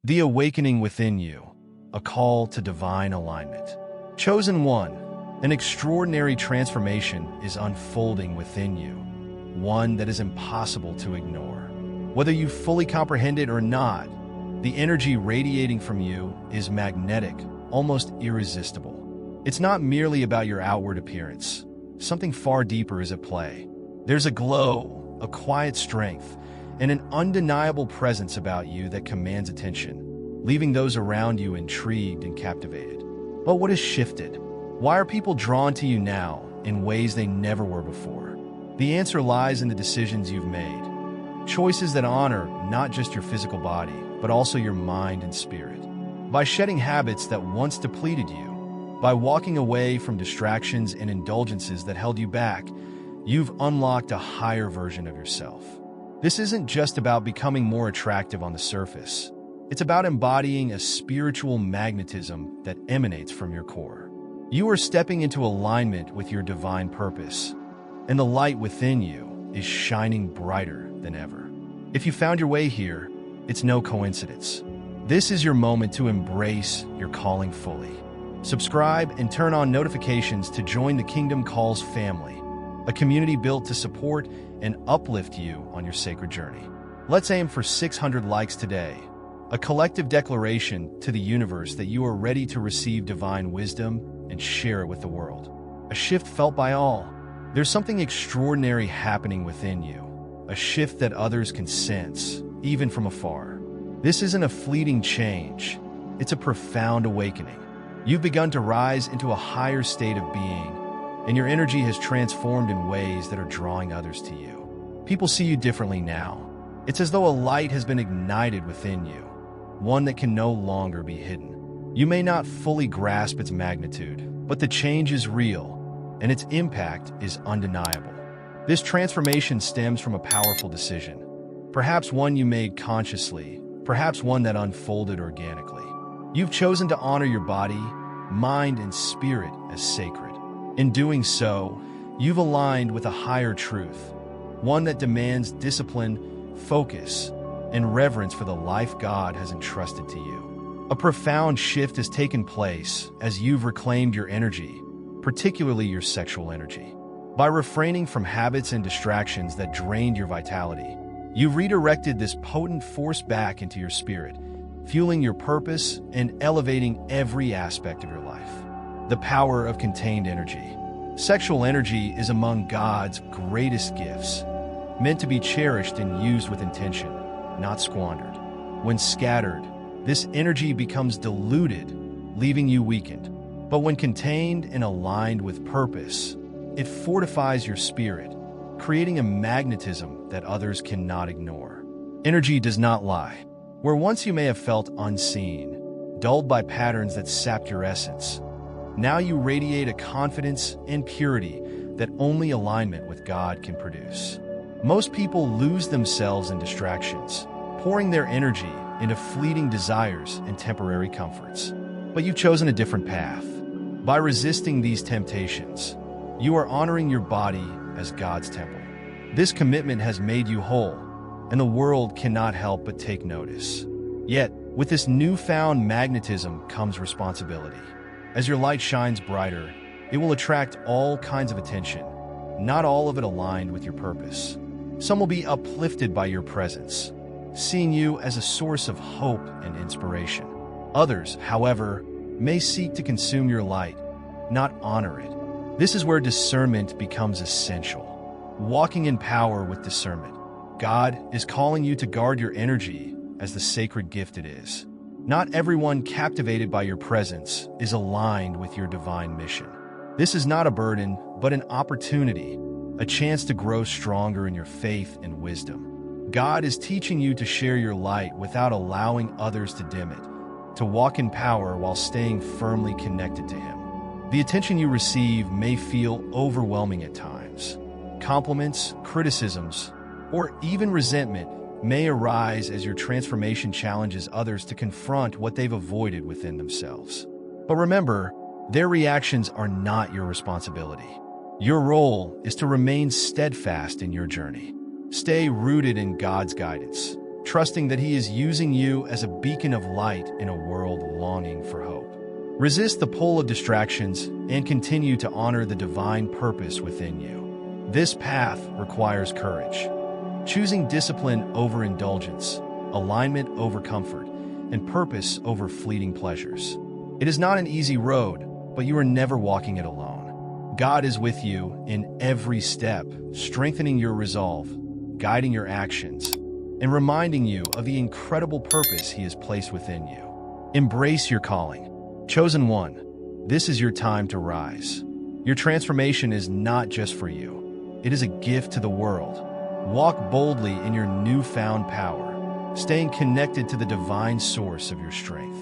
The awakening within you, a call to divine alignment. Chosen one, an extraordinary transformation is unfolding within you, one that is impossible to ignore. Whether you fully comprehend it or not, the energy radiating from you is magnetic, almost irresistible. It's not merely about your outward appearance. Something far deeper is at play. There's a glow, a quiet strength, and an undeniable presence about you that commands attention, leaving those around you intrigued and captivated. But what has shifted? Why are people drawn to you now in ways they never were before? The answer lies in the decisions you've made. Choices that honor not just your physical body, but also your mind and spirit. By shedding habits that once depleted you, by walking away from distractions and indulgences that held you back, you've unlocked a higher version of yourself. This isn't just about becoming more attractive on the surface. It's about embodying a spiritual magnetism that emanates from your core. You are stepping into alignment with your divine purpose, and the light within you is shining brighter than ever. If you found your way here, it's no coincidence. This is your moment to embrace your calling fully. Subscribe and turn on notifications to join the Kingdom Calls family, a community built to support and uplift you on your sacred journey. Let's aim for 600 likes today, a collective declaration to the universe that you are ready to receive divine wisdom and share it with the world. A shift felt by all. There's something extraordinary happening within you, a shift that others can sense, even from afar. This isn't a fleeting change, it's a profound awakening. You've begun to rise into a higher state of being, and your energy has transformed in ways that are drawing others to you. People see you differently now. It's as though a light has been ignited within you, one that can no longer be hidden. You may not fully grasp its magnitude, but the change is real, and its impact is undeniable. This transformation stems from a powerful decision, perhaps one you made consciously, perhaps one that unfolded organically. You've chosen to honor your body, mind, and spirit as sacred. In doing so, you've aligned with a higher truth, one that demands discipline, focus, and reverence for the life God has entrusted to you. A profound shift has taken place as you've reclaimed your energy, particularly your sexual energy. By refraining from habits and distractions that drained your vitality, you've redirected this potent force back into your spirit, fueling your purpose and elevating every aspect of your life. The power of contained energy. Sexual energy is among God's greatest gifts, meant to be cherished and used with intention, not squandered. When scattered, this energy becomes diluted, leaving you weakened. But when contained and aligned with purpose, it fortifies your spirit, creating a magnetism that others cannot ignore. Energy does not lie. Where once you may have felt unseen, dulled by patterns that sapped your essence, now you radiate a confidence and purity that only alignment with God can produce. Most people lose themselves in distractions, pouring their energy into fleeting desires and temporary comforts. But you've chosen a different path. By resisting these temptations, you are honoring your body as God's temple. This commitment has made you whole, and the world cannot help but take notice. Yet, with this newfound magnetism comes responsibility. As your light shines brighter, it will attract all kinds of attention, not all of it aligned with your purpose. Some will be uplifted by your presence, seeing you as a source of hope and inspiration. Others, however, may seek to consume your light, not honor it. This is where discernment becomes essential. Walking in power with discernment. God is calling you to guard your energy as the sacred gift it is. Not everyone captivated by your presence is aligned with your divine mission. This is not a burden, but an opportunity, a chance to grow stronger in your faith and wisdom. God is teaching you to share your light without allowing others to dim it, to walk in power while staying firmly connected to Him. The attention you receive may feel overwhelming at times. Compliments, criticisms, or even resentment may arise as your transformation challenges others to confront what they've avoided within themselves. But remember, their reactions are not your responsibility. Your role is to remain steadfast in your journey. Stay rooted in God's guidance, trusting that He is using you as a beacon of light in a world longing for hope. Resist the pull of distractions and continue to honor the divine purpose within you. This path requires courage, choosing discipline over indulgence, alignment over comfort, and purpose over fleeting pleasures. It is not an easy road, but you are never walking it alone. God is with you in every step, strengthening your resolve, guiding your actions, and reminding you of the incredible purpose He has placed within you. Embrace your calling. Chosen one, this is your time to rise. Your transformation is not just for you. It is a gift to the world. Walk boldly in your newfound power, staying connected to the divine source of your strength.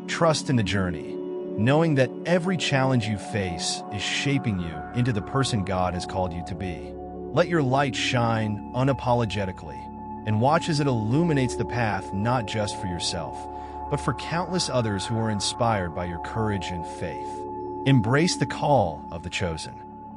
Trust in the journey, knowing that every challenge you face is shaping you into the person God has called you to be. Let your light shine unapologetically, and watch as it illuminates the path not just for yourself, but for countless others who are inspired by your courage and faith. Embrace the call of the chosen.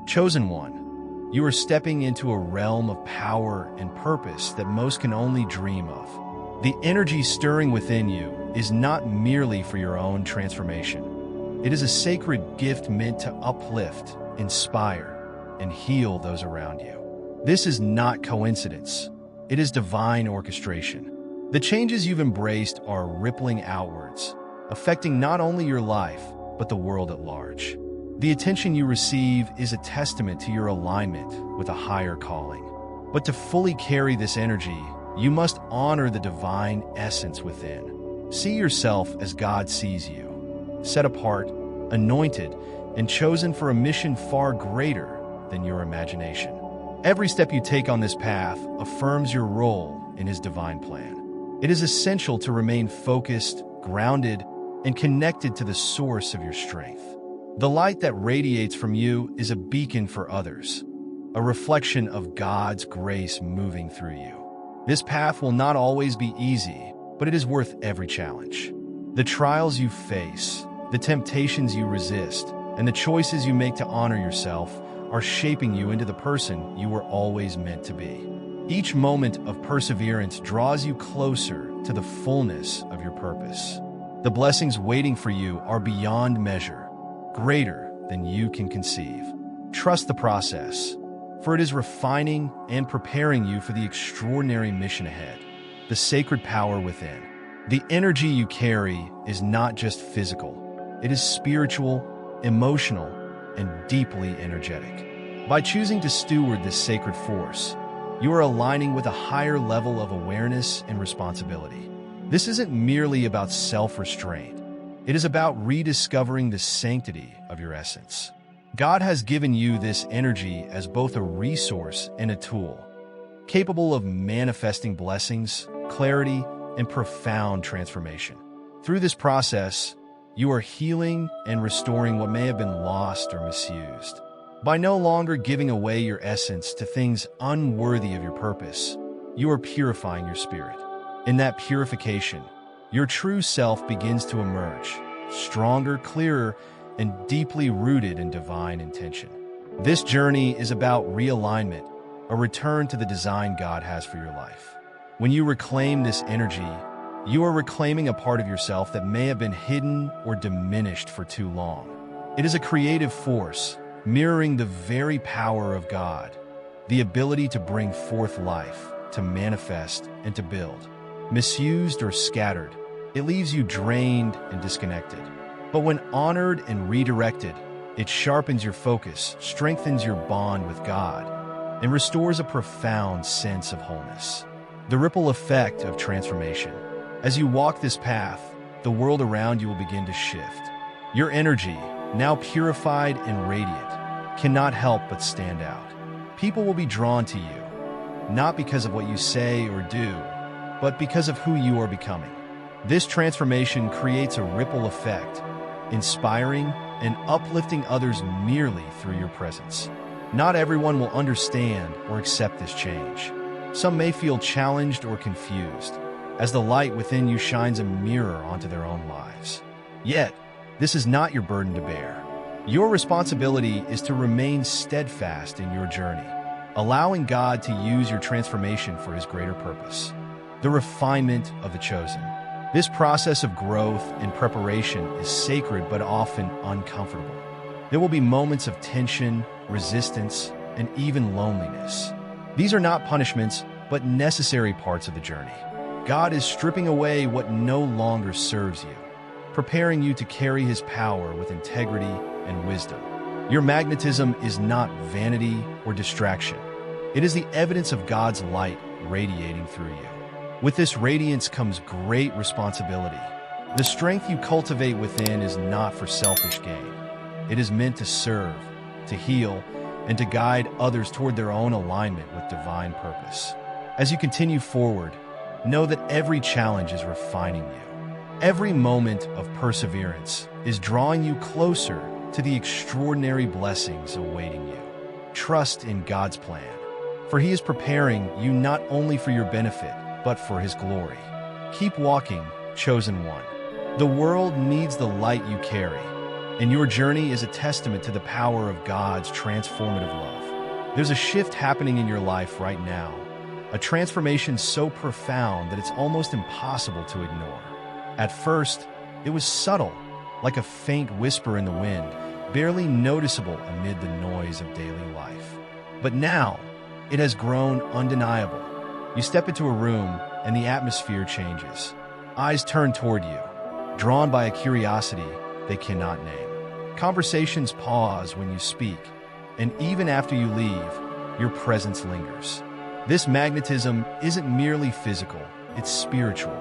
Chosen one, you are stepping into a realm of power and purpose that most can only dream of. The energy stirring within you is not merely for your own transformation. It is a sacred gift meant to uplift, inspire, and heal those around you. This is not coincidence. It is divine orchestration. The changes you've embraced are rippling outwards, affecting not only your life, but the world at large. The attention you receive is a testament to your alignment with a higher calling. But to fully carry this energy, you must honor the divine essence within. See yourself as God sees you, set apart, anointed, and chosen for a mission far greater than your imagination. Every step you take on this path affirms your role in His divine plan. It is essential to remain focused, grounded, and connected to the source of your strength. The light that radiates from you is a beacon for others, a reflection of God's grace moving through you. This path will not always be easy, but it is worth every challenge. The trials you face, the temptations you resist, and the choices you make to honor yourself are shaping you into the person you were always meant to be. Each moment of perseverance draws you closer to the fullness of your purpose. The blessings waiting for you are beyond measure, greater than you can conceive. Trust the process, for it is refining and preparing you for the extraordinary mission ahead. The sacred power within. The energy you carry is not just physical. It is spiritual, emotional, and deeply energetic. By choosing to steward this sacred force, you are aligning with a higher level of awareness and responsibility. This isn't merely about self-restraint. It is about rediscovering the sanctity of your essence. God has given you this energy as both a resource and a tool, capable of manifesting blessings, clarity, and profound transformation. Through this process, you are healing and restoring what may have been lost or misused. By no longer giving away your essence to things unworthy of your purpose, you are purifying your spirit. In that purification, your true self begins to emerge, stronger, clearer, and deeply rooted in divine intention. This journey is about realignment, a return to the design God has for your life. When you reclaim this energy, you are reclaiming a part of yourself that may have been hidden or diminished for too long. It is a creative force, mirroring the very power of God, the ability to bring forth life, to manifest, and to build. Misused or scattered, it leaves you drained and disconnected. But when honored and redirected, it sharpens your focus, strengthens your bond with God, and restores a profound sense of wholeness. The ripple effect of transformation. As you walk this path, the world around you will begin to shift. Your energy, now purified and radiant, cannot help but stand out. People will be drawn to you, not because of what you say or do, but because of who you are becoming. This transformation creates a ripple effect, inspiring and uplifting others merely through your presence. Not everyone will understand or accept this change. Some may feel challenged or confused, as the light within you shines a mirror onto their own lives. Yet, this is not your burden to bear. Your responsibility is to remain steadfast in your journey, allowing God to use your transformation for His greater purpose. the refinement of the chosen. This process of growth and preparation is sacred but often uncomfortable. There will be moments of tension, resistance, and even loneliness. These are not punishments, but necessary parts of the journey. God is stripping away what no longer serves you, preparing you to carry His power with integrity and wisdom. Your magnetism is not vanity or distraction. It is the evidence of God's light radiating through you. With this radiance comes great responsibility. The strength you cultivate within is not for selfish gain. It is meant to serve, to heal, and to guide others toward their own alignment with divine purpose. As you continue forward, know that every challenge is refining you. Every moment of perseverance is drawing you closer to the extraordinary blessings awaiting you. Trust in God's plan, for He is preparing you not only for your benefit, but for His glory. Keep walking, chosen one. The world needs the light you carry, and your journey is a testament to the power of God's transformative love. There's a shift happening in your life right now, a transformation so profound that it's almost impossible to ignore. At first, it was subtle, like a faint whisper in the wind, barely noticeable amid the noise of daily life. But now, it has grown undeniable. You step into a room, and the atmosphere changes. Eyes turn toward you, drawn by a curiosity they cannot name. Conversations pause when you speak, and even after you leave, your presence lingers. This magnetism isn't merely physical, it's spiritual.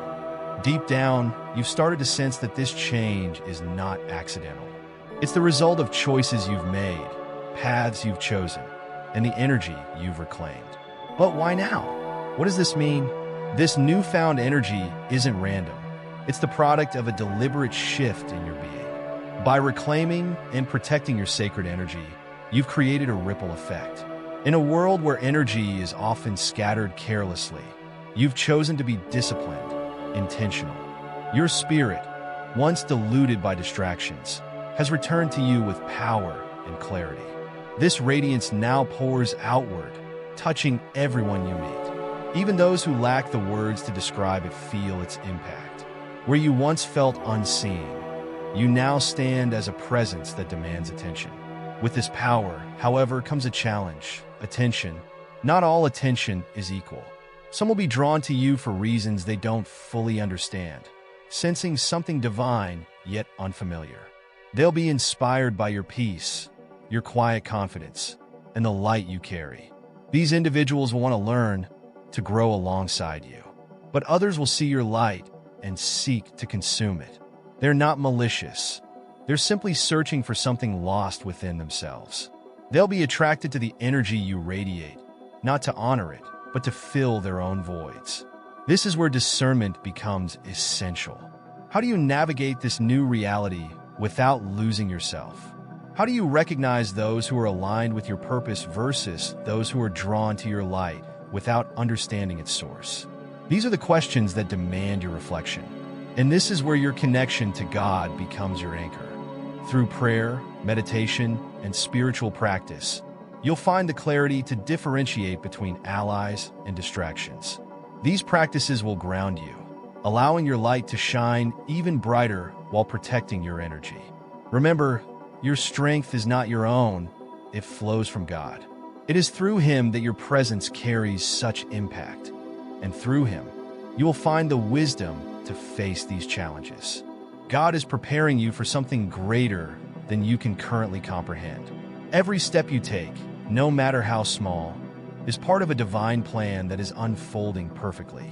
Deep down, you've started to sense that this change is not accidental. It's the result of choices you've made, paths you've chosen, and the energy you've reclaimed. But why now? What does this mean? This newfound energy isn't random. It's the product of a deliberate shift in your being. By reclaiming and protecting your sacred energy, you've created a ripple effect. In a world where energy is often scattered carelessly, you've chosen to be disciplined, intentional. Your spirit, once diluted by distractions, has returned to you with power and clarity. This radiance now pours outward, touching everyone you meet. Even those who lack the words to describe it feel its impact. Where you once felt unseen, you now stand as a presence that demands attention. With this power, however, comes a challenge: attention. Not all attention is equal. Some will be drawn to you for reasons they don't fully understand, sensing something divine yet unfamiliar. They'll be inspired by your peace, your quiet confidence, and the light you carry. These individuals will want to learn, to grow alongside you. But others will see your light and seek to consume it. They're not malicious. They're simply searching for something lost within themselves. They'll be attracted to the energy you radiate, not to honor it, but to fill their own voids. This is where discernment becomes essential. How do you navigate this new reality without losing yourself? How do you recognize those who are aligned with your purpose versus those who are drawn to your light without understanding its source? These are the questions that demand your reflection. And this is where your connection to God becomes your anchor. Through prayer, meditation, and spiritual practice, you'll find the clarity to differentiate between allies and distractions. These practices will ground you, allowing your light to shine even brighter while protecting your energy. Remember, your strength is not your own, it flows from God. It is through Him that your presence carries such impact, and through Him, you will find the wisdom to face these challenges. God is preparing you for something greater than you can currently comprehend. Every step you take, no matter how small, is part of a divine plan that is unfolding perfectly.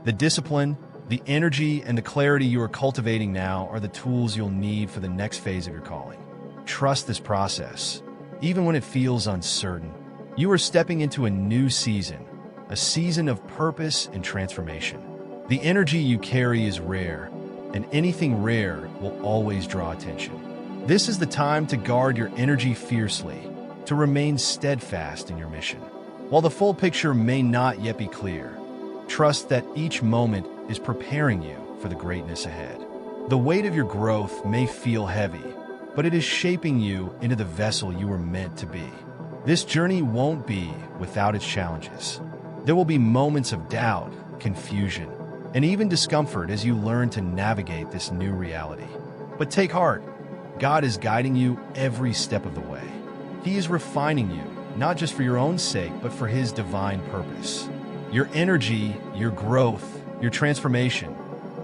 The discipline, the energy, and the clarity you are cultivating now are the tools you'll need for the next phase of your calling. Trust this process, even when it feels uncertain. You are stepping into a new season, a season of purpose and transformation. The energy you carry is rare, and anything rare will always draw attention. This is the time to guard your energy fiercely, to remain steadfast in your mission. While the full picture may not yet be clear, trust that each moment is preparing you for the greatness ahead. The weight of your growth may feel heavy, but it is shaping you into the vessel you were meant to be. This journey won't be without its challenges. There will be moments of doubt, confusion, and even discomfort as you learn to navigate this new reality. But take heart, God is guiding you every step of the way. He is refining you, not just for your own sake, but for His divine purpose. Your energy, your growth, your transformation,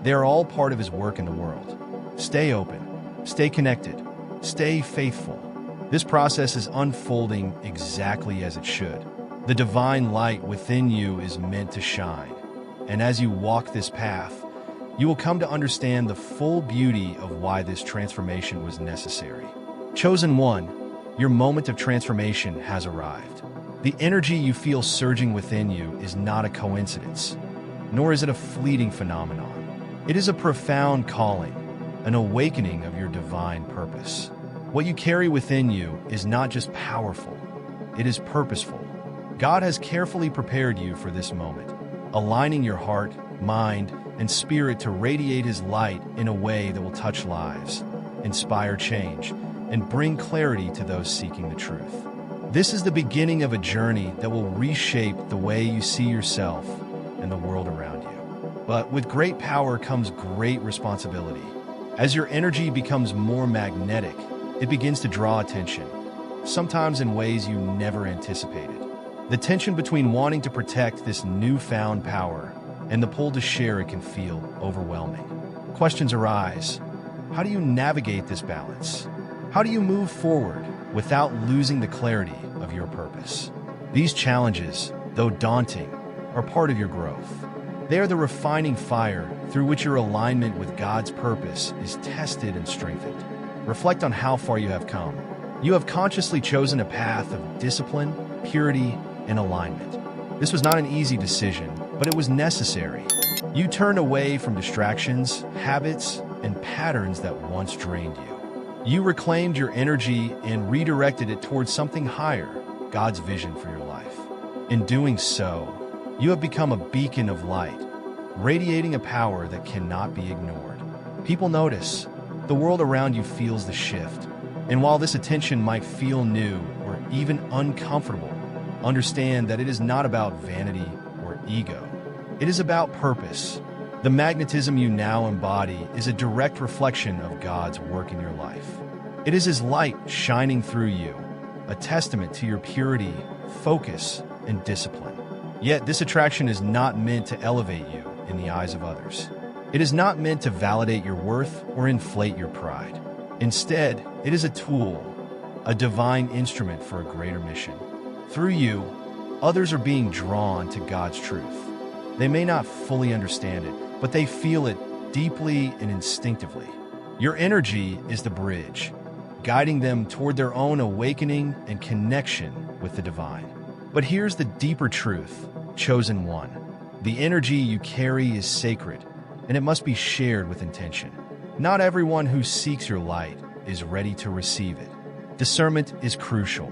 they are all part of His work in the world. Stay open, stay connected, stay faithful. This process is unfolding exactly as it should. The divine light within you is meant to shine, and as you walk this path, you will come to understand the full beauty of why this transformation was necessary. Chosen one, your moment of transformation has arrived. The energy you feel surging within you is not a coincidence, nor is it a fleeting phenomenon. It is a profound calling, an awakening of your divine purpose. What you carry within you is not just powerful, it is purposeful. God has carefully prepared you for this moment, aligning your heart, mind, and spirit to radiate His light in a way that will touch lives, inspire change, and bring clarity to those seeking the truth. This is the beginning of a journey that will reshape the way you see yourself and the world around you. But with great power comes great responsibility. As your energy becomes more magnetic, it begins to draw attention, sometimes in ways you never anticipated. The tension between wanting to protect this newfound power and the pull to share it can feel overwhelming. Questions arise. How do you navigate this balance? How do you move forward without losing the clarity of your purpose? These challenges, though daunting, are part of your growth. They are the refining fire through which your alignment with God's purpose is tested and strengthened. Reflect on how far you have come. You have consciously chosen a path of discipline, purity, and alignment. This was not an easy decision, but it was necessary. You turned away from distractions, habits, and patterns that once drained you. You reclaimed your energy and redirected it towards something higher, God's vision for your life. In doing so, you have become a beacon of light, radiating a power that cannot be ignored. People notice. The world around you feels the shift. And while this attention might feel new or even uncomfortable, understand that it is not about vanity or ego. It is about purpose. The magnetism you now embody is a direct reflection of God's work in your life. It is His light shining through you, a testament to your purity, focus, and discipline. Yet this attraction is not meant to elevate you in the eyes of others. It is not meant to validate your worth or inflate your pride. Instead, it is a tool, a divine instrument for a greater mission. Through you, others are being drawn to God's truth. They may not fully understand it, but they feel it deeply and instinctively. Your energy is the bridge, guiding them toward their own awakening and connection with the divine. But here's the deeper truth, chosen one. The energy you carry is sacred, and it must be shared with intention. Not everyone who seeks your light is ready to receive it. Discernment is crucial.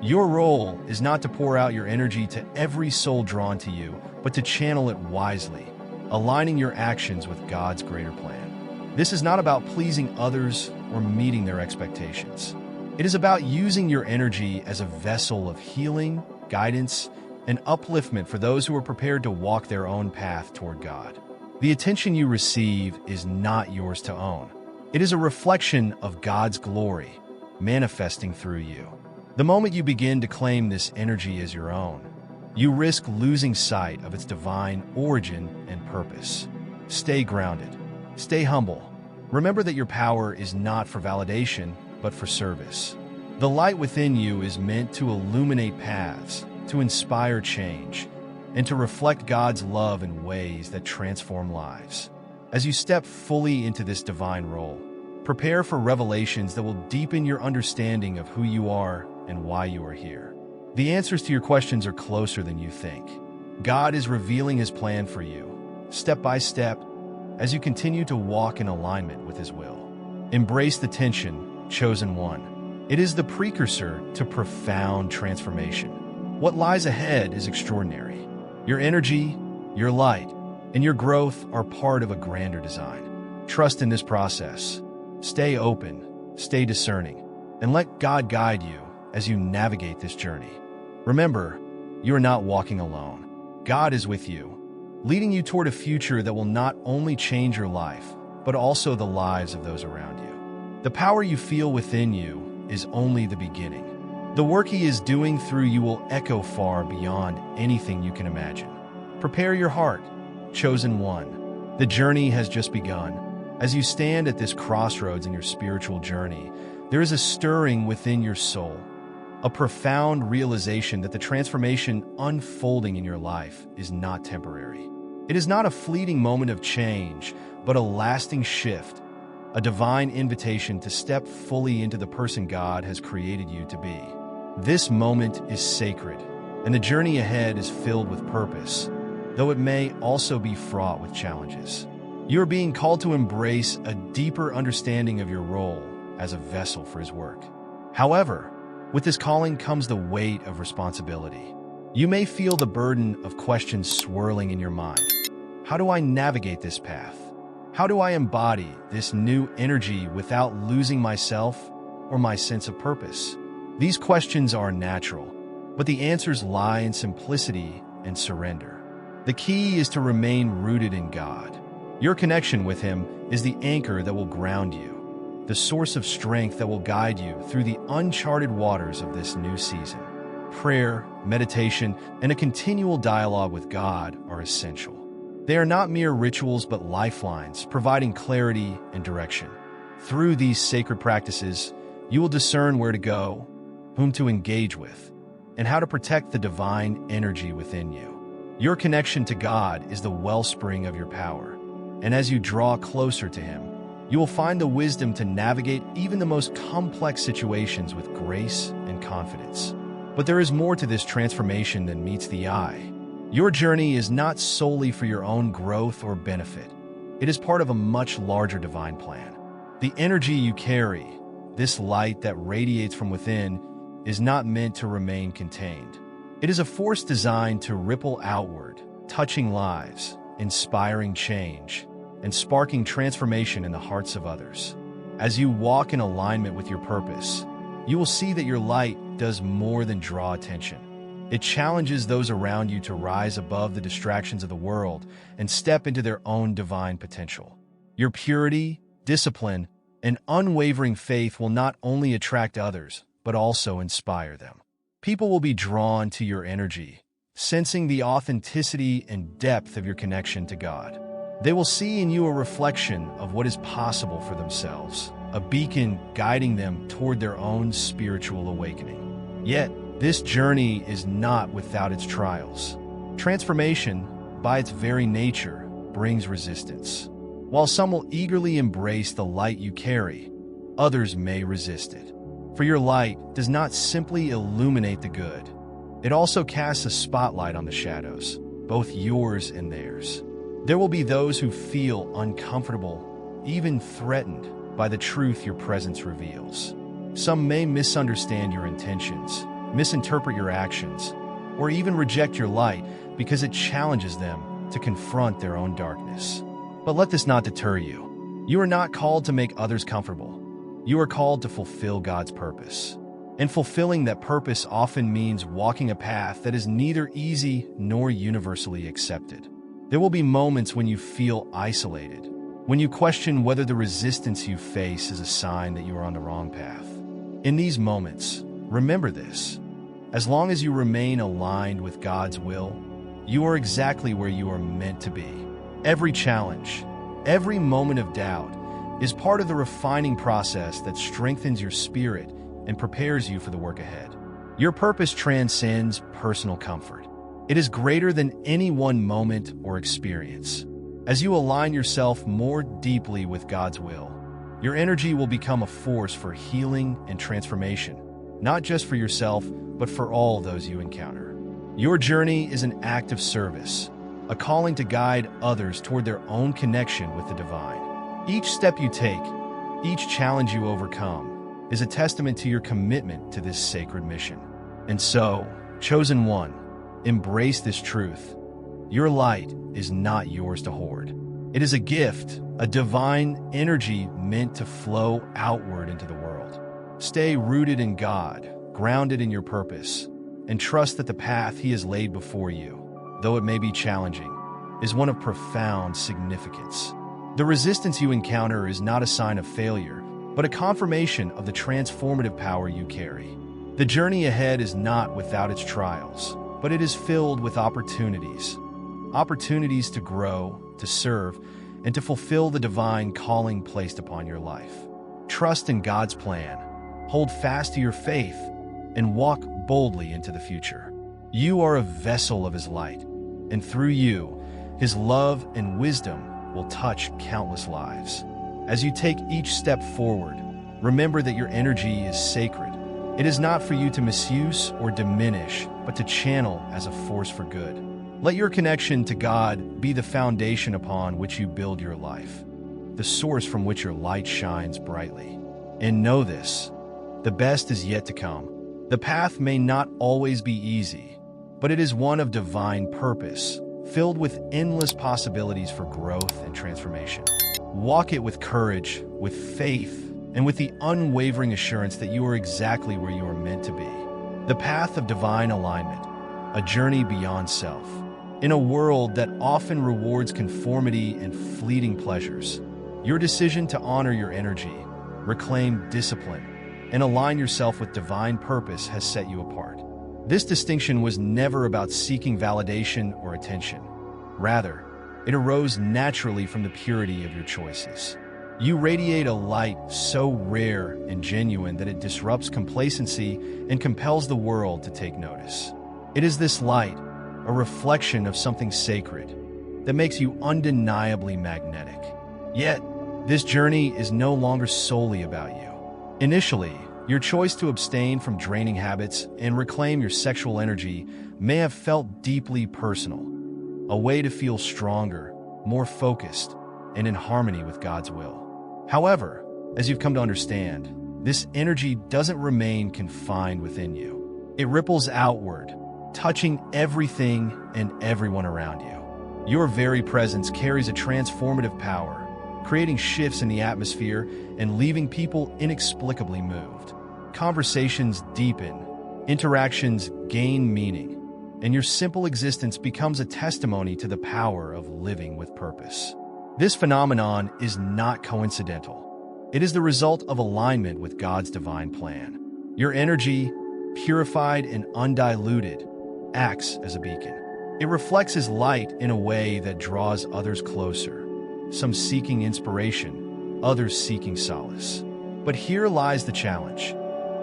Your role is not to pour out your energy to every soul drawn to you, but to channel it wisely, aligning your actions with God's greater plan. This is not about pleasing others or meeting their expectations. It is about using your energy as a vessel of healing, guidance, and upliftment for those who are prepared to walk their own path toward God. The attention you receive is not yours to own. It is a reflection of God's glory, manifesting through you. The moment you begin to claim this energy as your own, you risk losing sight of its divine origin and purpose. Stay grounded. Stay humble. Remember that your power is not for validation, but for service. The light within you is meant to illuminate paths, to inspire change, and to reflect God's love in ways that transform lives. As you step fully into this divine role, prepare for revelations that will deepen your understanding of who you are and why you are here. The answers to your questions are closer than you think. God is revealing His plan for you, step by step, as you continue to walk in alignment with His will. Embrace the tension, chosen one. It is the precursor to profound transformation. What lies ahead is extraordinary. Your energy, your light, and your growth are part of a grander design. Trust in this process. Stay open, stay discerning, and let God guide you as you navigate this journey. Remember, you are not walking alone. God is with you, leading you toward a future that will not only change your life, but also the lives of those around you. The power you feel within you is only the beginning. The work He is doing through you will echo far beyond anything you can imagine. Prepare your heart, chosen one. The journey has just begun. As you stand at this crossroads in your spiritual journey, there is a stirring within your soul, a profound realization that the transformation unfolding in your life is not temporary. It is not a fleeting moment of change, but a lasting shift, a divine invitation to step fully into the person God has created you to be. This moment is sacred, and the journey ahead is filled with purpose, though it may also be fraught with challenges. You are being called to embrace a deeper understanding of your role as a vessel for His work. However, with this calling comes the weight of responsibility. You may feel the burden of questions swirling in your mind. How do I navigate this path? How do I embody this new energy without losing myself or my sense of purpose? These questions are natural, but the answers lie in simplicity and surrender. The key is to remain rooted in God. Your connection with Him is the anchor that will ground you, the source of strength that will guide you through the uncharted waters of this new season. Prayer, meditation, and a continual dialogue with God are essential. They are not mere rituals but lifelines, providing clarity and direction. Through these sacred practices, you will discern where to go, whom to engage with, and how to protect the divine energy within you. Your connection to God is the wellspring of your power, and as you draw closer to Him, you will find the wisdom to navigate even the most complex situations with grace and confidence. But there is more to this transformation than meets the eye. Your journey is not solely for your own growth or benefit. It is part of a much larger divine plan. The energy you carry, this light that radiates from within, is not meant to remain contained. It is a force designed to ripple outward, touching lives, inspiring change, and sparking transformation in the hearts of others. As you walk in alignment with your purpose, you will see that your light does more than draw attention. It challenges those around you to rise above the distractions of the world and step into their own divine potential. Your purity, discipline, and unwavering faith will not only attract others, but also inspire them. People will be drawn to your energy, sensing the authenticity and depth of your connection to God. They will see in you a reflection of what is possible for themselves, a beacon guiding them toward their own spiritual awakening. Yet, this journey is not without its trials. Transformation, by its very nature, brings resistance. While some will eagerly embrace the light you carry, others may resist it. For your light does not simply illuminate the good. It also casts a spotlight on the shadows, both yours and theirs. There will be those who feel uncomfortable, even threatened, by the truth your presence reveals. Some may misunderstand your intentions, misinterpret your actions, or even reject your light because it challenges them to confront their own darkness. But let this not deter you. You are not called to make others comfortable. You are called to fulfill God's purpose. And fulfilling that purpose often means walking a path that is neither easy nor universally accepted. There will be moments when you feel isolated, when you question whether the resistance you face is a sign that you are on the wrong path. In these moments, remember this. As long as you remain aligned with God's will, you are exactly where you are meant to be. Every challenge, every moment of doubt, is part of the refining process that strengthens your spirit and prepares you for the work ahead. Your purpose transcends personal comfort. It is greater than any one moment or experience. As you align yourself more deeply with God's will, your energy will become a force for healing and transformation, not just for yourself, but for all those you encounter. Your journey is an act of service, a calling to guide others toward their own connection with the divine. Each step you take, each challenge you overcome, is a testament to your commitment to this sacred mission. And so, chosen one, embrace this truth. Your light is not yours to hoard. It is a gift, a divine energy meant to flow outward into the world. Stay rooted in God, grounded in your purpose, and trust that the path He has laid before you, though it may be challenging, is one of profound significance. The resistance you encounter is not a sign of failure, but a confirmation of the transformative power you carry. The journey ahead is not without its trials, but it is filled with opportunities. Opportunities to grow, to serve, and to fulfill the divine calling placed upon your life. Trust in God's plan, hold fast to your faith, and walk boldly into the future. You are a vessel of His light, and through you, His love and wisdom will touch countless lives. As you take each step forward, remember that your energy is sacred. It is not for you to misuse or diminish, but to channel as a force for good. Let your connection to God be the foundation upon which you build your life, the source from which your light shines brightly. And know this, the best is yet to come. The path may not always be easy, but it is one of divine purpose, filled with endless possibilities for growth and transformation. Walk it with courage, with faith, and with the unwavering assurance that you are exactly where you are meant to be. The path of divine alignment, a journey beyond self. In a world that often rewards conformity and fleeting pleasures, your decision to honor your energy, reclaim discipline, and align yourself with divine purpose has set you apart. This distinction was never about seeking validation or attention. Rather, it arose naturally from the purity of your choices. You radiate a light so rare and genuine that it disrupts complacency and compels the world to take notice. It is this light, a reflection of something sacred, that makes you undeniably magnetic. Yet, this journey is no longer solely about you. Initially, your choice to abstain from draining habits and reclaim your sexual energy may have felt deeply personal, a way to feel stronger, more focused, and in harmony with God's will. However, as you've come to understand, this energy doesn't remain confined within you. It ripples outward, touching everything and everyone around you. Your very presence carries a transformative power, creating shifts in the atmosphere and leaving people inexplicably moved. Conversations deepen, interactions gain meaning, and your simple existence becomes a testimony to the power of living with purpose. This phenomenon is not coincidental. It is the result of alignment with God's divine plan. Your energy, purified and undiluted, acts as a beacon. It reflects His light in a way that draws others closer, some seeking inspiration, others seeking solace. But here lies the challenge.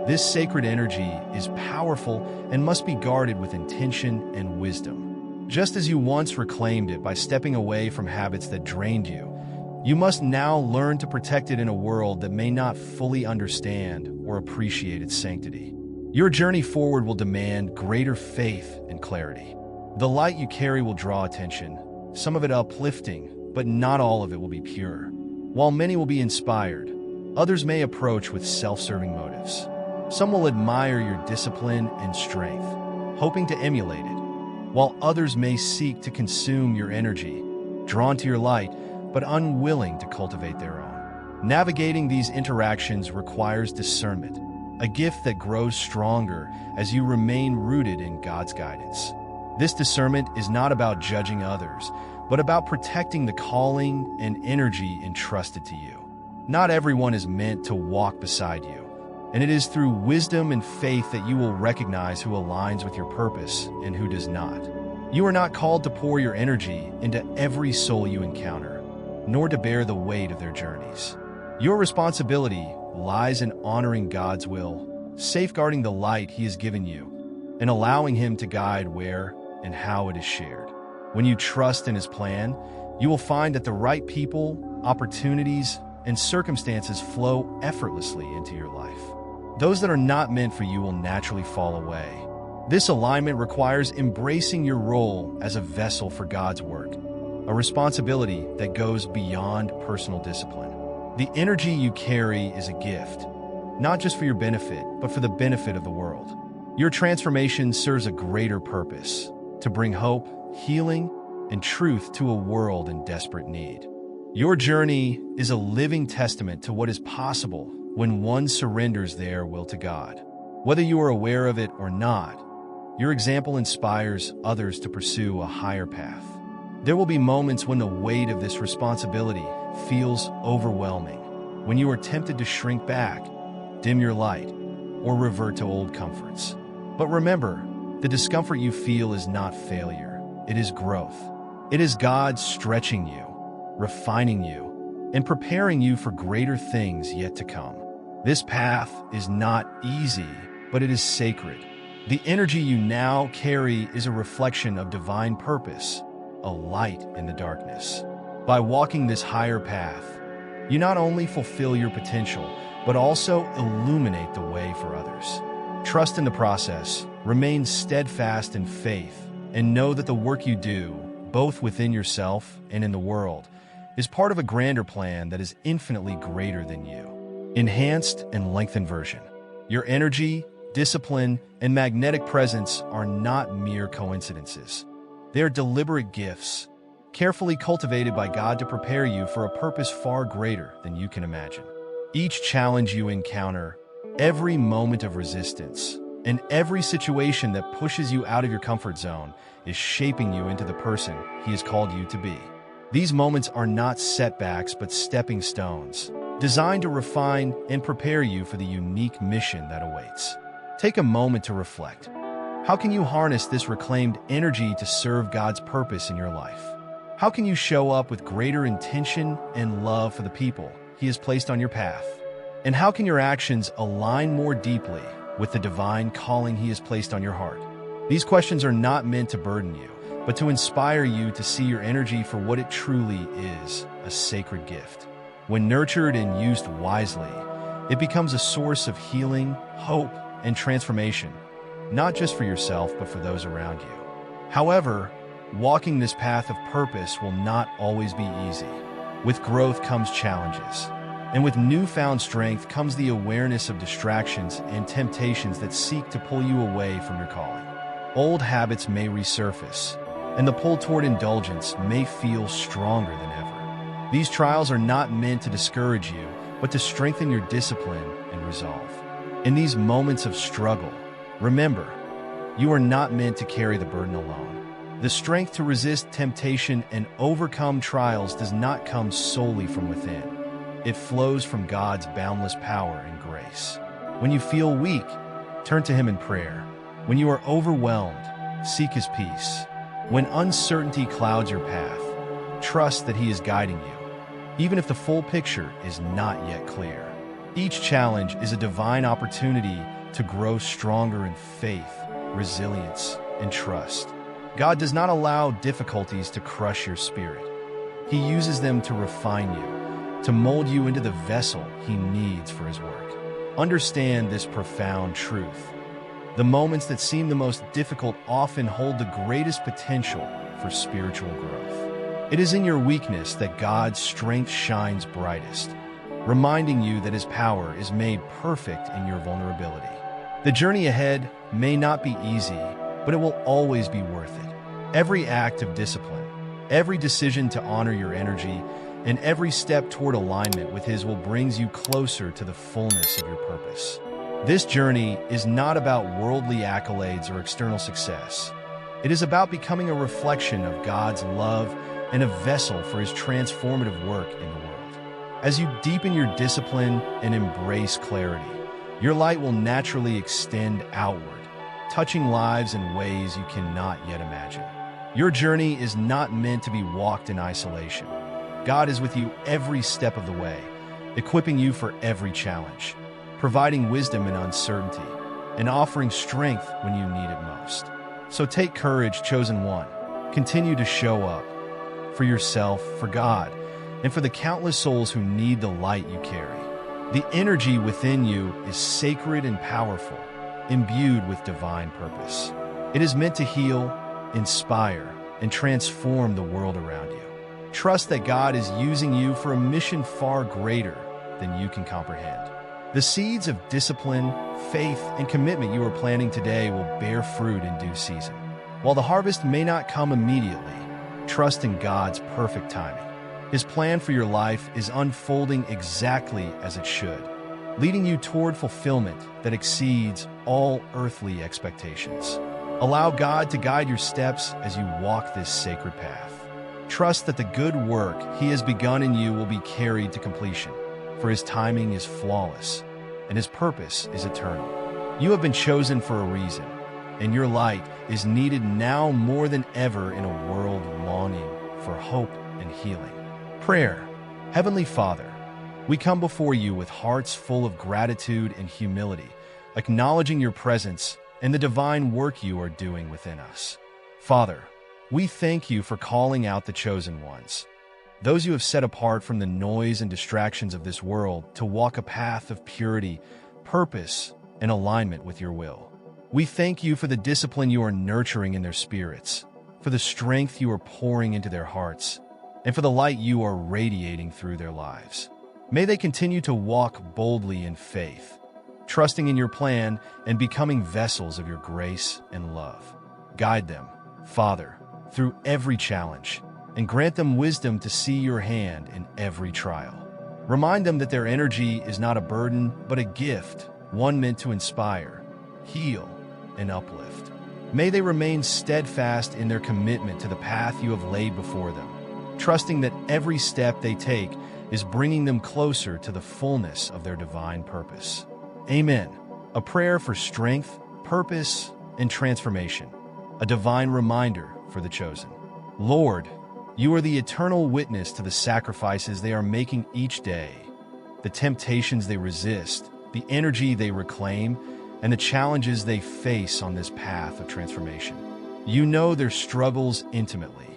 This sacred energy is powerful and must be guarded with intention and wisdom. Just as you once reclaimed it by stepping away from habits that drained you, you must now learn to protect it in a world that may not fully understand or appreciate its sanctity. Your journey forward will demand greater faith and clarity. The light you carry will draw attention, some of it uplifting, but not all of it will be pure. While many will be inspired, others may approach with self-serving motives. Some will admire your discipline and strength, hoping to emulate it, while others may seek to consume your energy, drawn to your light, but unwilling to cultivate their own. Navigating these interactions requires discernment, a gift that grows stronger as you remain rooted in God's guidance. This discernment is not about judging others, but about protecting the calling and energy entrusted to you. Not everyone is meant to walk beside you, and it is through wisdom and faith that you will recognize who aligns with your purpose and who does not. You are not called to pour your energy into every soul you encounter, nor to bear the weight of their journeys. Your responsibility lies in honoring God's will, safeguarding the light He has given you, and allowing Him to guide where and how it is shared. When you trust in His plan, you will find that the right people, opportunities, and circumstances flow effortlessly into your life. Those that are not meant for you will naturally fall away. This alignment requires embracing your role as a vessel for God's work, a responsibility that goes beyond personal discipline. The energy you carry is a gift, not just for your benefit, but for the benefit of the world. Your transformation serves a greater purpose, to bring hope, healing, and truth to a world in desperate need. Your journey is a living testament to what is possible when one surrenders their will to God. Whether you are aware of it or not, your example inspires others to pursue a higher path. There will be moments when the weight of this responsibility feels overwhelming, when you are tempted to shrink back, dim your light, or revert to old comforts. But remember, the discomfort you feel is not failure. It is growth. It is God stretching you, refining you, and preparing you for greater things yet to come. This path is not easy, but it is sacred. The energy you now carry is a reflection of divine purpose, a light in the darkness. By walking this higher path, you not only fulfill your potential, but also illuminate the way for others. Trust in the process, remain steadfast in faith, and know that the work you do, both within yourself and in the world, is part of a grander plan that is infinitely greater than you. Enhanced and lengthened version. Your energy, discipline, and magnetic presence are not mere coincidences. They are deliberate gifts, carefully cultivated by God to prepare you for a purpose far greater than you can imagine. Each challenge you encounter, every moment of resistance, and every situation that pushes you out of your comfort zone is shaping you into the person He has called you to be. These moments are not setbacks but stepping stones, designed to refine and prepare you for the unique mission that awaits. Take a moment to reflect. How can you harness this reclaimed energy to serve God's purpose in your life? How can you show up with greater intention and love for the people He has placed on your path? And how can your actions align more deeply with the divine calling He has placed on your heart? These questions are not meant to burden you, but to inspire you to see your energy for what it truly is, a sacred gift. When nurtured and used wisely, it becomes a source of healing, hope, and transformation, not just for yourself, but for those around you. However, walking this path of purpose will not always be easy. With growth comes challenges, and with newfound strength comes the awareness of distractions and temptations that seek to pull you away from your calling. Old habits may resurface, and the pull toward indulgence may feel stronger than ever. These trials are not meant to discourage you, but to strengthen your discipline and resolve. In these moments of struggle, remember, you are not meant to carry the burden alone. The strength to resist temptation and overcome trials does not come solely from within. It flows from God's boundless power and grace. When you feel weak, turn to Him in prayer. When you are overwhelmed, seek His peace. When uncertainty clouds your path, trust that He is guiding you, even if the full picture is not yet clear. Each challenge is a divine opportunity to grow stronger in faith, resilience, and trust. God does not allow difficulties to crush your spirit. He uses them to refine you, to mold you into the vessel He needs for His work. Understand this profound truth. The moments that seem the most difficult often hold the greatest potential for spiritual growth. It is in your weakness that God's strength shines brightest, reminding you that His power is made perfect in your vulnerability. The journey ahead may not be easy, but it will always be worth it. Every act of discipline, every decision to honor your energy, and every step toward alignment with His will brings you closer to the fullness of your purpose. This journey is not about worldly accolades or external success. It is about becoming a reflection of God's love and a vessel for His transformative work in the world. As you deepen your discipline and embrace clarity, your light will naturally extend outward, touching lives in ways you cannot yet imagine. Your journey is not meant to be walked in isolation. God is with you every step of the way, equipping you for every challenge, providing wisdom in uncertainty, and offering strength when you need it most. So take courage, chosen one. Continue to show up for yourself, for God, and for the countless souls who need the light you carry. The energy within you is sacred and powerful, imbued with divine purpose. It is meant to heal, inspire, and transform the world around you. Trust that God is using you for a mission far greater than you can comprehend. The seeds of discipline, faith, and commitment you are planting today will bear fruit in due season. While the harvest may not come immediately, trust in God's perfect timing. His plan for your life is unfolding exactly as it should, leading you toward fulfillment that exceeds all earthly expectations. Allow God to guide your steps as you walk this sacred path. Trust that the good work He has begun in you will be carried to completion, for His timing is flawless, and His purpose is eternal. You have been chosen for a reason, and your light is needed now more than ever in a world longing for hope and healing. Prayer. Heavenly Father, we come before you with hearts full of gratitude and humility, acknowledging your presence and the divine work you are doing within us. Father, we thank you for calling out the chosen ones, those you have set apart from the noise and distractions of this world to walk a path of purity, purpose, and alignment with your will. We thank you for the discipline you are nurturing in their spirits, for the strength you are pouring into their hearts, and for the light you are radiating through their lives. May they continue to walk boldly in faith, trusting in your plan and becoming vessels of your grace and love. Guide them, Father, through every challenge, and grant them wisdom to see your hand in every trial. Remind them that their energy is not a burden, but a gift, one meant to inspire, heal, and uplift. May they remain steadfast in their commitment to the path you have laid before them, trusting that every step they take is bringing them closer to the fullness of their divine purpose. Amen. A prayer for strength, purpose, and transformation. A divine reminder for the chosen. Lord, you are the eternal witness to the sacrifices they are making each day, the temptations they resist, the energy they reclaim, and the challenges they face on this path of transformation. You know their struggles intimately,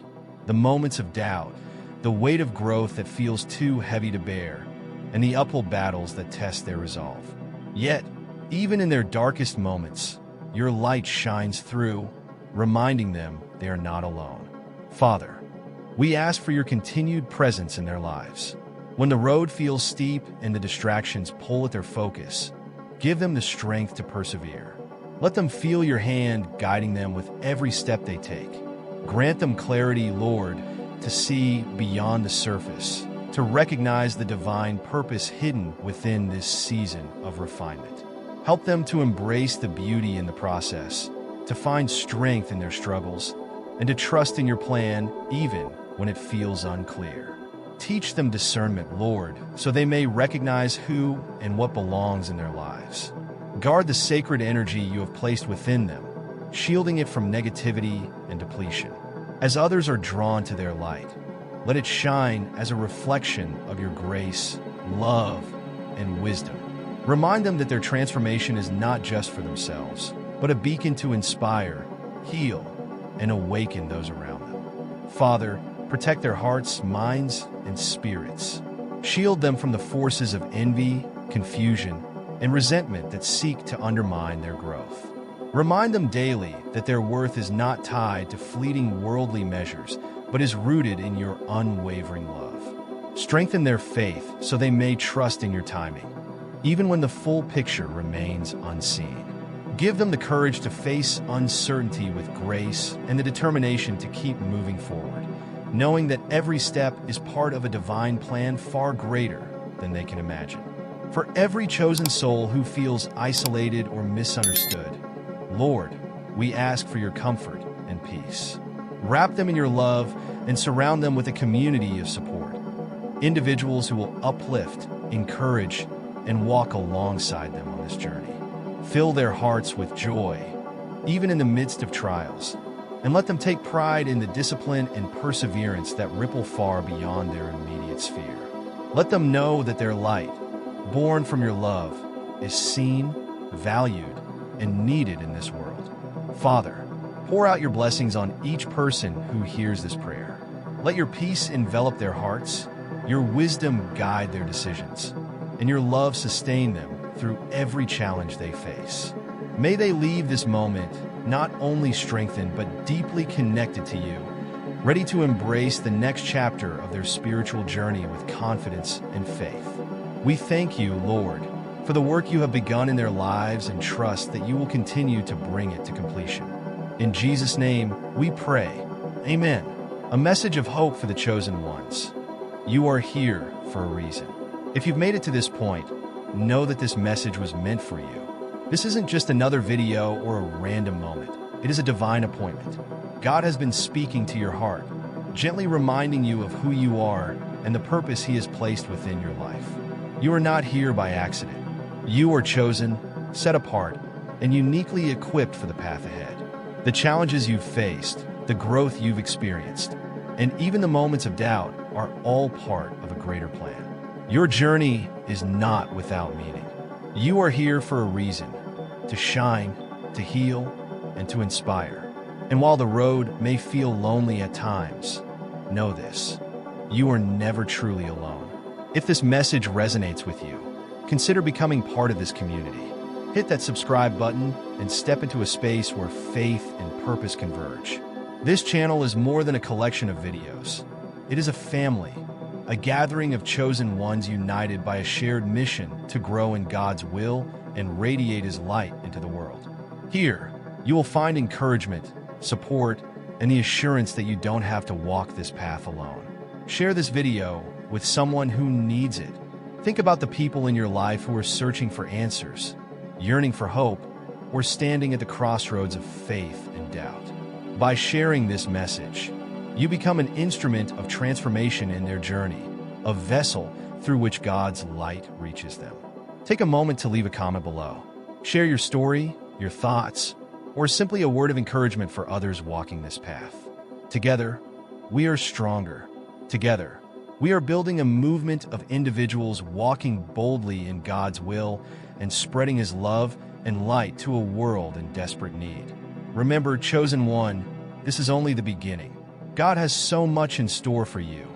the moments of doubt, the weight of growth that feels too heavy to bear, and the uphill battles that test their resolve. Yet, even in their darkest moments, your light shines through, reminding them they are not alone. Father, we ask for your continued presence in their lives. When the road feels steep and the distractions pull at their focus, give them the strength to persevere. Let them feel your hand guiding them with every step they take. Grant them clarity, Lord, to see beyond the surface, to recognize the divine purpose hidden within this season of refinement. Help them to embrace the beauty in the process, to find strength in their struggles, and to trust in your plan even when it feels unclear. Teach them discernment, Lord, so they may recognize who and what belongs in their lives. Guard the sacred energy you have placed within them, shielding it from negativity and depletion. As others are drawn to their light, let it shine as a reflection of your grace, love, and wisdom. Remind them that their transformation is not just for themselves, but a beacon to inspire, heal, and awaken those around them. Father, protect their hearts, minds, and spirits. Shield them from the forces of envy, confusion, and resentment that seek to undermine their growth. Remind them daily that their worth is not tied to fleeting worldly measures, but is rooted in your unwavering love. Strengthen their faith so they may trust in your timing, even when the full picture remains unseen. Give them the courage to face uncertainty with grace and the determination to keep moving forward, knowing that every step is part of a divine plan far greater than they can imagine. For every chosen soul who feels isolated or misunderstood, Lord, we ask for your comfort and peace. Wrap them in your love and surround them with a community of support. Individuals who will uplift, encourage, and walk alongside them on this journey. Fill their hearts with joy, even in the midst of trials, and let them take pride in the discipline and perseverance that ripple far beyond their immediate sphere. Let them know that their light, born from your love, is seen, valued, and needed in this world. Father, pour out your blessings on each person who hears this prayer. Let your peace envelop their hearts, your wisdom guide their decisions, and your love sustain them through every challenge they face. May they leave this moment not only strengthened but deeply connected to you, ready to embrace the next chapter of their spiritual journey with confidence and faith. We thank you, Lord, for the work you have begun in their lives and trust that you will continue to bring it to completion. In Jesus' name, we pray. Amen. A message of hope for the chosen ones. You are here for a reason. If you've made it to this point, know that this message was meant for you. This isn't just another video or a random moment. It is a divine appointment. God has been speaking to your heart, gently reminding you of who you are and the purpose He has placed within your life. You are not here by accident. You are chosen, set apart, and uniquely equipped for the path ahead. The challenges you've faced, the growth you've experienced, and even the moments of doubt are all part of a greater plan. Your journey is not without meaning. You are here for a reason, to shine, to heal, and to inspire. And while the road may feel lonely at times, know this: you are never truly alone. If this message resonates with you, consider becoming part of this community. Hit that subscribe button and step into a space where faith and purpose converge. This channel is more than a collection of videos. It is a family, a gathering of chosen ones united by a shared mission to grow in God's will and radiate His light into the world. Here, you will find encouragement, support, and the assurance that you don't have to walk this path alone. Share this video with someone who needs it. Think about the people in your life who are searching for answers, yearning for hope, or standing at the crossroads of faith and doubt. By sharing this message, you become an instrument of transformation in their journey, a vessel through which God's light reaches them. Take a moment to leave a comment below. Share your story, your thoughts, or simply a word of encouragement for others walking this path. Together, we are stronger. Together, we are building a movement of individuals walking boldly in God's will and spreading His love and light to a world in desperate need. Remember, chosen one, this is only the beginning. God has so much in store for you: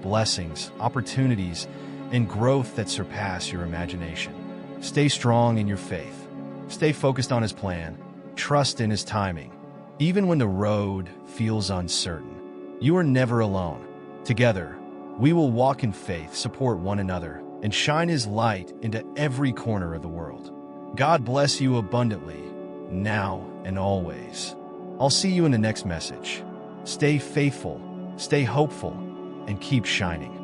blessings, opportunities, and growth that surpass your imagination. Stay strong in your faith. Stay focused on His plan. Trust in His timing. Even when the road feels uncertain, you are never alone. Together, we will walk in faith, support one another, and shine His light into every corner of the world. God bless you abundantly, now and always. I'll see you in the next message. Stay faithful, stay hopeful, and keep shining.